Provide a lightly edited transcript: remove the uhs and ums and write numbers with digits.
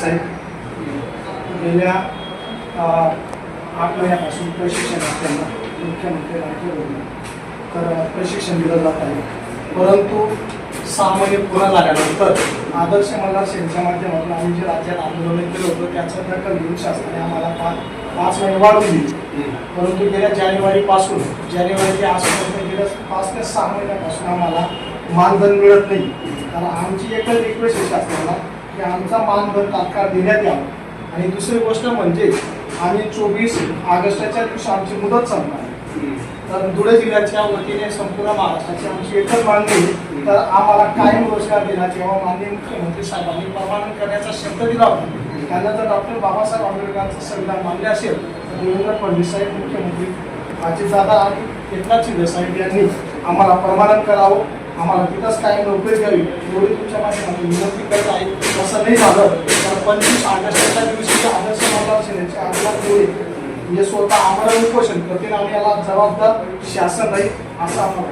साहेब गेल्या 8 महिन्यापासून प्रशिक्षण असताना मुख्यमंत्री राज्यावरून तर प्रशिक्षण दिलं जात आहे, परंतु 6 महिने पूर्ण झाल्यानंतर आदर्श मल्हार सेनेच्या माध्यमातून आम्ही जे राज्यात आंदोलन केलं होतं त्याचं दखल घेऊन शासनाने आम्हाला 5 महिने वाढवून दिली, परंतु गेल्या जानेवारीपासून ते आजपर्यंत गेल्या 5 ते 6 महिन्यापासून आम्हाला मानधन मिळत नाही. कारण आमची एकच रिक्वेस्ट आहे शासनाला की आमचा मानधन तात्काळ देण्यात यावं. आणि दुसरी गोष्ट म्हणजे आम्ही 24 ऑगस्टच्या दिवशी आमची मुदत संपणार आहे. तर धुळे जिल्ह्याच्या वतीने संपूर्ण महाराष्ट्राची आमची एकच मागणी आहे, तर आम्हाला कायम रोजगार देण्यात यावा. माननीय मुख्यमंत्री साहेबांनी प्रमाणन करण्याचा शब्द दिला होता. त्यांना जर डॉक्टर बाबासाहेब आंबेडकरांचं संविधान मानले असेल तर देवेंद्र फडणवीस साहेब मुख्यमंत्री अजितदादा आणि एकनाथ शिंदे साहेब यांनी आम्हाला प्रमाणन करावं, आम्हाला तिथंच कायम नोकरी द्यावी एवढी तुमच्या माध्यमातून विनंती करत आहे. असं नाही झालं तर 25 ऑगस्टच्या दिवशी आदर्श मल्हार सेनेचे आमदार धुळे म्हणजे स्वतः आम्हाला उपोषण करतील आणि याला जबाबदार शासन नाही असं आम्हाला